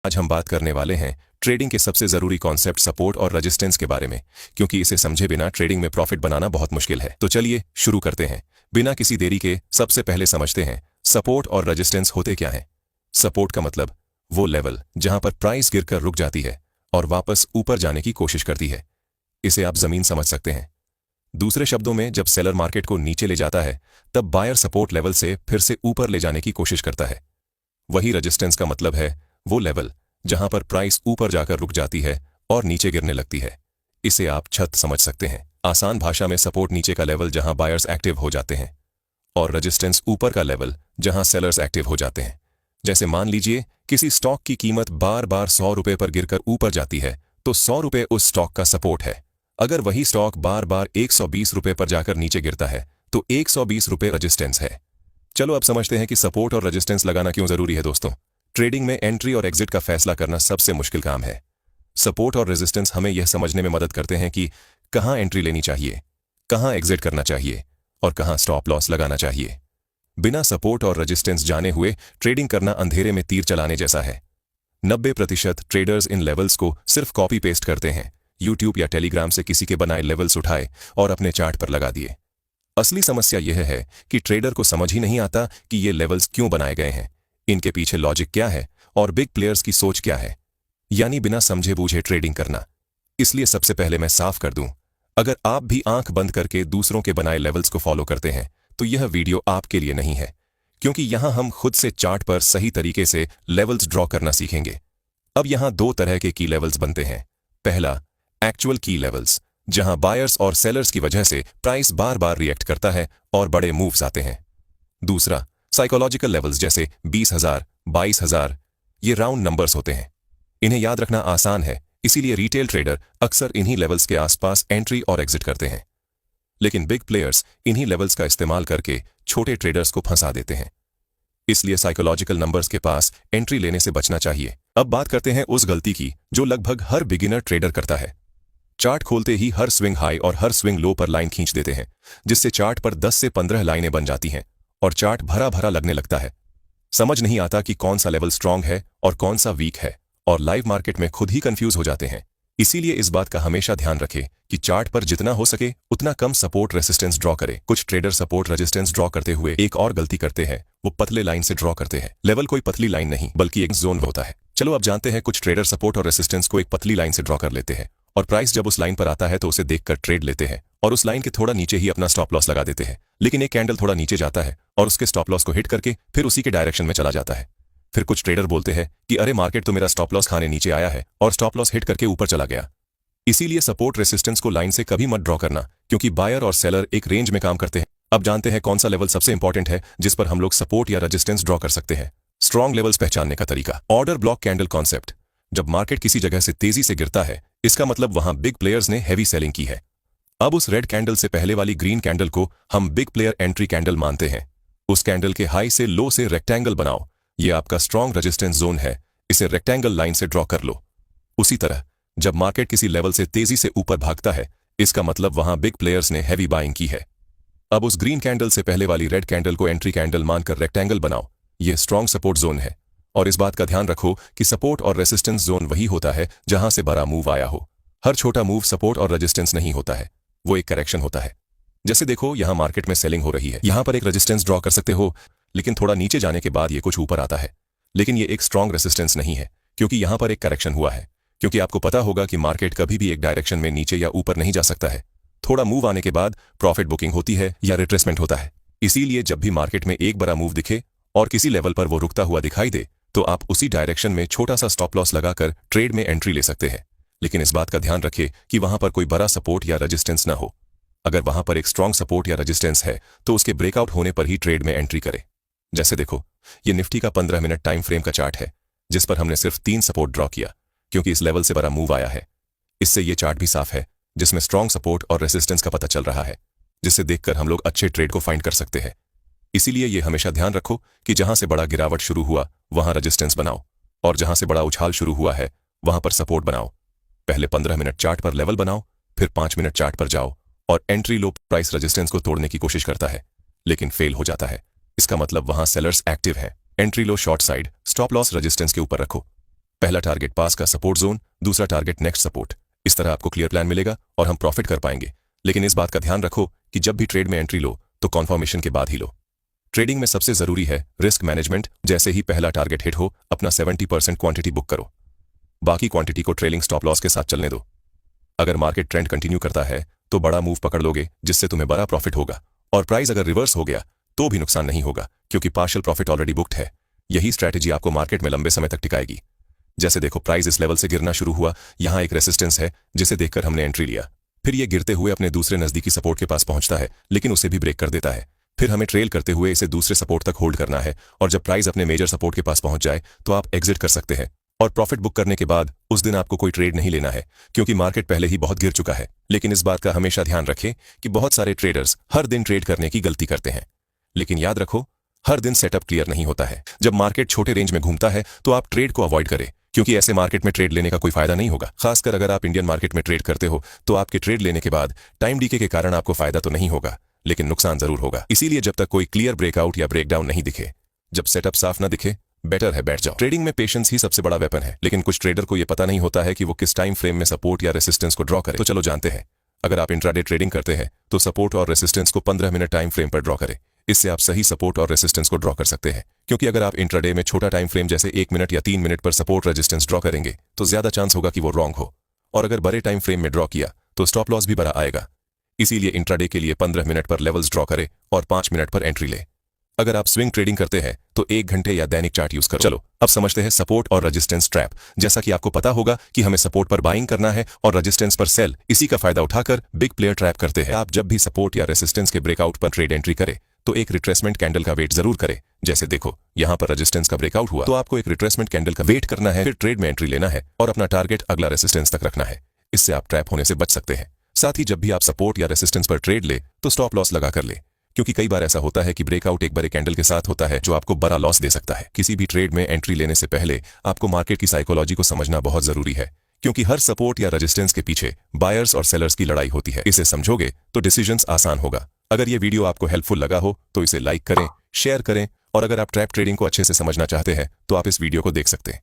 आज हम बात करने वाले हैं ट्रेडिंग के सबसे जरूरी कॉन्सेप्ट सपोर्ट और रेजिस्टेंस के बारे में, क्योंकि इसे समझे बिना ट्रेडिंग में प्रॉफिट बनाना बहुत मुश्किल है। तो चलिए शुरू करते हैं बिना किसी देरी के। सबसे पहले समझते हैं सपोर्ट और रेजिस्टेंस होते क्या हैं। सपोर्ट का मतलब वो लेवल जहां पर प्राइस गिरकर रुक जाती है और वापस ऊपर जाने की कोशिश करती है। इसे आप जमीन समझ सकते हैं। दूसरे शब्दों में, जब सेलर मार्केट को नीचे ले जाता है तब बायर सपोर्ट लेवल से फिर से ऊपर ले जाने की कोशिश करता है। वही रेजिस्टेंस का मतलब है वो लेवल जहां पर प्राइस ऊपर जाकर रुक जाती है और नीचे गिरने लगती है। इसे आप छत समझ सकते हैं। आसान भाषा में सपोर्ट नीचे का लेवल जहां बायर्स एक्टिव हो जाते हैं और रेजिस्टेंस ऊपर का लेवल जहां सेलर्स एक्टिव हो जाते हैं। जैसे मान लीजिए किसी स्टॉक की कीमत बार बार 100 रुपए पर गिरकर ऊपर जाती है तो 100 रुपए उस स्टॉक का सपोर्ट है। अगर वही स्टॉक बार बार 120 रुपए पर जाकर नीचे गिरता है तो 120 रुपए रेजिस्टेंस है। चलो अब समझते हैं कि सपोर्ट और रेजिस्टेंस लगाना क्यों जरूरी है। दोस्तों, ट्रेडिंग में एंट्री और एग्जिट का फैसला करना सबसे मुश्किल काम है। सपोर्ट और रेजिस्टेंस हमें यह समझने में मदद करते हैं कि कहां एंट्री लेनी चाहिए, कहां एग्जिट करना चाहिए और कहां स्टॉप लॉस लगाना चाहिए। बिना सपोर्ट और रेजिस्टेंस जाने हुए ट्रेडिंग करना अंधेरे में तीर चलाने जैसा है। 90% ट्रेडर्स इन लेवल्स को सिर्फ कॉपी पेस्ट करते हैं। यूट्यूब या टेलीग्राम से किसी के बनाए लेवल्स उठाए और अपने चार्ट पर लगा दिए। असली समस्या यह है कि ट्रेडर को समझ ही नहीं आता कि ये लेवल्स क्यों बनाए गए हैं, इनके पीछे लॉजिक क्या है और बिग प्लेयर्स की सोच क्या है। यानी बिना समझे बूझे ट्रेडिंग करना। इसलिए सबसे पहले मैं साफ कर दूं, अगर आप भी आंख बंद करके दूसरों के बनाए लेवल्स को फॉलो करते हैं तो यह वीडियो आपके लिए नहीं है, क्योंकि यहां हम खुद से चार्ट पर सही तरीके से लेवल्स ड्रॉ करना सीखेंगे। अब यहां दो तरह के की लेवल्स बनते हैं। पहला, एक्चुअल की लेवल्स, जहां बायर्स और सेलर्स की वजह से प्राइस बार बार रिएक्ट करता है और बड़े मूव्स आते हैं। दूसरा, साइकोलॉजिकल लेवल्स, जैसे 20,000, 22,000। ये राउंड नंबर्स होते हैं, इन्हें याद रखना आसान है, इसीलिए रिटेल ट्रेडर अक्सर इन्हीं लेवल्स के आसपास एंट्री और एग्जिट करते हैं। लेकिन बिग प्लेयर्स इन्हीं लेवल्स का इस्तेमाल करके छोटे ट्रेडर्स को फंसा देते हैं। इसलिए साइकोलॉजिकल नंबर्स के पास एंट्री लेने से बचना चाहिए। अब बात करते हैं उस गलती की जो लगभग हर बिगिनर ट्रेडर करता है। चार्ट खोलते ही हर स्विंग हाई और हर स्विंग लो पर लाइन खींच देते हैं, जिससे चार्ट पर 10 से 15 लाइनें बन जाती हैं और चार्ट भरा भरा लगने लगता है। समझ नहीं आता कि कौन सा लेवल स्ट्रांग है और कौन सा वीक है, और लाइव मार्केट में खुद ही कंफ्यूज हो जाते हैं। इसीलिए इस बात का हमेशा ध्यान रखें कि चार्ट पर जितना हो सके उतना कम सपोर्ट रेजिस्टेंस ड्रॉ करें। कुछ ट्रेडर सपोर्ट रेजिस्टेंस ड्रॉ करते हुए एक और गलती करते हैं, वो पतले लाइन से ड्रॉ करते हैं। लेवल कोई पतली लाइन नहीं बल्कि एक जोन होता है। चलो अब जानते हैं, कुछ ट्रेडर सपोर्ट और रेजिस्टेंस को एक पतली लाइन से ड्रॉ कर लेते हैं और प्राइस जब उस लाइन पर आता है तो उसे देखकर ट्रेड लेते हैं और उस लाइन के थोड़ा नीचे ही अपना स्टॉप लॉस लगा देते हैं। लेकिन एक कैंडल थोड़ा नीचे जाता है और उसके स्टॉप लॉस को हिट करके फिर उसी के डायरेक्शन में चला जाता है। फिर कुछ ट्रेडर बोलते हैं कि अरे मार्केट तो मेरा स्टॉप लॉस खाने नीचे आया है और स्टॉप लॉस हिट करके ऊपर चला गया। इसीलिए सपोर्ट रेजिस्टेंस को लाइन से कभी मत ड्रॉ करना, क्योंकि बायर और सेलर एक रेंज में काम करते हैं। अब जानते हैं कौन सा लेवल सबसे इंपॉर्टेंट है जिस पर हम लोग सपोर्ट या रेजिस्टेंस ड्रॉ कर सकते हैं। स्ट्रॉन्ग लेवल्स पहचानने का तरीका। Order block candle concept. जब मार्केट किसी जगह से तेजी से गिरता है, इसका मतलब वहां बिग प्लेयर्स ने हैवी सेलिंग की है। अब उस रेड कैंडल से पहले वाली ग्रीन कैंडल को हम बिग प्लेयर एंट्री कैंडल मानते हैं। उस कैंडल के हाई से लो से रेक्टेंगल बनाओ, ये आपका स्ट्रॉन्ग रेजिस्टेंस जोन है। इसे रेक्टेंगल लाइन से ड्रॉ कर लो। उसी तरह जब मार्केट किसी लेवल से तेजी से ऊपर भागता है, इसका मतलब वहां बिग प्लेयर्स ने हैवी बाइंग की है। अब उस ग्रीन कैंडल से पहले वाली रेड कैंडल को एंट्री कैंडल मानकर रेक्टेंगल बनाओ, यह स्ट्रॉन्ग सपोर्ट जोन है। और इस बात का ध्यान रखो कि सपोर्ट और रेजिस्टेंस जोन वही होता है जहां से बड़ा मूव आया हो। हर छोटा मूव सपोर्ट और रेजिस्टेंस नहीं होता है, वो एक करेक्शन होता है। जैसे देखो, यहां मार्केट में सेलिंग हो रही है, यहां पर एक रेजिस्टेंस ड्रॉ कर सकते हो, लेकिन थोड़ा नीचे जाने के बाद ये कुछ ऊपर आता है। लेकिन ये एक स्ट्रॉन्ग रेजिस्टेंस नहीं है, क्योंकि यहां पर एक करेक्शन हुआ है। क्योंकि आपको पता होगा कि मार्केट कभी भी एक डायरेक्शन में नीचे या ऊपर नहीं जा सकता है। थोड़ा मूव आने के बाद प्रॉफिट बुकिंग होती है या रिट्रेसमेंट होता है। इसीलिए जब भी मार्केट में एक बड़ा मूव दिखे और किसी लेवल पर वो रुकता हुआ दिखाई दे तो आप उसी डायरेक्शन में छोटा सा स्टॉप लॉस लगाकर ट्रेड में एंट्री ले सकते हैं। लेकिन इस बात का ध्यान रखें कि वहां पर कोई बड़ा सपोर्ट या रेजिस्टेंस ना हो। अगर वहां पर एक स्ट्रॉन्ग सपोर्ट या रेजिस्टेंस है तो उसके ब्रेकआउट होने पर ही ट्रेड में एंट्री करें। जैसे देखो, ये निफ्टी का 15 मिनट टाइम फ्रेम का चार्ट है, जिस पर हमने सिर्फ 3 सपोर्ट ड्रॉ किया, क्योंकि इस लेवल से बड़ा मूव आया है। इससे ये चार्ट भी साफ है, जिसमें स्ट्रॉन्ग सपोर्ट और रेजिस्टेंस का पता चल रहा है, जिसे देखकर हम लोग अच्छे ट्रेड को फाइंड कर सकते हैं। इसीलिए ये हमेशा ध्यान रखो कि जहां से बड़ा गिरावट शुरू हुआ वहां रेजिस्टेंस बनाओ, और जहां से बड़ा उछाल शुरू हुआ है वहां पर सपोर्ट बनाओ। पहले 15 मिनट चार्ट पर लेवल बनाओ, फिर 5 मिनट चार्ट पर जाओ और एंट्री लो प्राइस रेजिस्टेंस को तोड़ने की कोशिश करता है, लेकिन फेल हो जाता है। इसका मतलब वहां सेलर्स एक्टिव है। एंट्री लो short side, stop loss resistance के ऊपर रखो। पहला टारगेट पास का सपोर्ट जोन, दूसरा टारगेट नेक्स्ट सपोर्ट। इस तरह आपको क्लियर प्लान मिलेगा और हम प्रॉफिट कर पाएंगे। लेकिन इस बात का ध्यान रखो कि जब भी ट्रेड में एंट्री लो तो कॉन्फर्मेशन के बाद ही लो। ट्रेडिंग में सबसे जरूरी है रिस्क मैनेजमेंट। जैसे ही पहला टारगेट हिट हो, अपना 70% क्वांटिटी बुक करो, बाकी क्वांटिटी को ट्रेलिंग स्टॉप लॉस के साथ चलने दो। अगर मार्केट ट्रेंड कंटिन्यू करता है तो बड़ा मूव पकड़ लोगे, जिससे तुम्हें बड़ा प्रॉफिट होगा। और प्राइस अगर रिवर्स हो गया तो भी नुकसान नहीं होगा, क्योंकि पार्शियल प्रॉफिट ऑलरेडी बुक्ड है। यही स्ट्रैटेजी आपको मार्केट में लंबे समय तक टिकाएगी। जैसे देखो, प्राइस इस लेवल से गिरना शुरू हुआ, यहां एक रेसिस्टेंस है जिसे देखकर हमने एंट्री लिया। फिर ये गिरते हुए अपने दूसरे नजदीकी सपोर्ट के पास पहुंचता है, लेकिन उसे भी ब्रेक कर देता है। फिर हमें ट्रेल करते हुए इसे दूसरे सपोर्ट तक होल्ड करना है, और जब प्राइस अपने मेजर सपोर्ट के पास पहुंच जाए तो आप एग्जिट कर सकते हैं। और प्रॉफिट बुक करने के बाद उस दिन आपको कोई ट्रेड नहीं लेना है, क्योंकि मार्केट पहले ही बहुत गिर चुका है। लेकिन इस बात का हमेशा ध्यान रखें कि बहुत सारे ट्रेडर्स हर दिन ट्रेड करने की गलती करते हैं। लेकिन याद रखो, हर दिन सेटअप क्लियर नहीं होता है। जब मार्केट छोटे रेंज में घूमता है तो आप ट्रेड को अवॉइड करें, क्योंकि ऐसे मार्केट में ट्रेड लेने का कोई फायदा नहीं होगा। खासकर अगर आप इंडियन मार्केट में ट्रेड करते हो तो आपके ट्रेड लेने के बाद टाइम डीके के कारण आपको फायदा तो नहीं होगा, लेकिन नुकसान जरूर होगा। इसीलिए जब तक कोई क्लियर ब्रेकआउट या ब्रेकडाउन नहीं दिखे, जब सेटअप साफ ना दिखे, बेटर है बैठ जाओ। ट्रेडिंग में पेशेंस ही सबसे बड़ा वेपन है, लेकिन कुछ ट्रेडर को यह पता नहीं होता है कि वो किस टाइम फ्रेम में सपोर्ट या रेसिस्टेंस को ड्रॉ करे। तो चलो जानते हैं। अगर आप इंट्राडे ट्रेडिंग करते हैं तो सपोर्ट और रेसिस्टेंस को 15 मिनट टाइम फ्रेम पर ड्रॉ करें। इससे आप सही सपोर्ट और रेसिस्टेंस को ड्रॉ कर सकते हैं, क्योंकि अगर आप इंट्राडे में छोटा टाइम फ्रेम जैसे 1 मिनट या 3 मिनट पर सपोर्ट रेजिस्टेंस ड्रॉ करेंगे तो ज्यादा चांस होगा कि वो रॉन्ग हो। और अगर बड़े टाइम फ्रेम में ड्रॉ किया तो स्टॉप लॉस भी बड़ा आएगा। इसीलिए इंट्राडे के लिए 15 मिनट पर लेवल्स ड्रॉ करें और 5 मिनट पर एंट्री ले। अगर आप स्विंग ट्रेडिंग करते हैं तो 1 घंटे या दैनिक चार्ट यूज करो। चलो अब समझते हैं सपोर्ट और रेजिस्टेंस ट्रैप। जैसा कि आपको पता होगा कि हमें सपोर्ट पर बाइंग करना है और रेजिस्टेंस पर सेल। इसी का फायदा उठाकर बिग प्लेयर ट्रैप करते हैं। आप जब भी सपोर्ट या रेजिस्टेंस के ब्रेकआउट पर ट्रेड एंट्री करें तो एक रिट्रेसमेंट कैंडल का वेट जरूर करें। जैसे देखो, यहां पर रेजिस्टेंस का ब्रेकआउट हुआ तो आपको एक रिट्रेसमेंट कैंडल का वेट करना है, फिर ट्रेड में एंट्री लेना है और अपना टारगेट अगला रेजिस्टेंस तक रखना है। इससे आप ट्रैप होने से बच सकते हैं। साथ ही जब भी आप सपोर्ट या रेजिस्टेंस पर ट्रेड ले तो स्टॉप लॉस लगा कर ले, क्योंकि कई बार ऐसा होता है कि ब्रेकआउट एक बड़े कैंडल के साथ होता है जो आपको बड़ा लॉस दे सकता है। किसी भी ट्रेड में एंट्री लेने से पहले आपको मार्केट की साइकोलॉजी को समझना बहुत जरूरी है, क्योंकि हर सपोर्ट या रेजिस्टेंस के पीछे बायर्स और सेलर्स की लड़ाई होती है। इसे समझोगे तो डिसीजंस आसान होगा। अगर ये वीडियो आपको हेल्पफुल लगा हो तो इसे लाइक करें, शेयर करें, और अगर आप ट्रैप ट्रेडिंग को अच्छे से समझना चाहते हैं तो आप इस वीडियो को देख सकते हैं।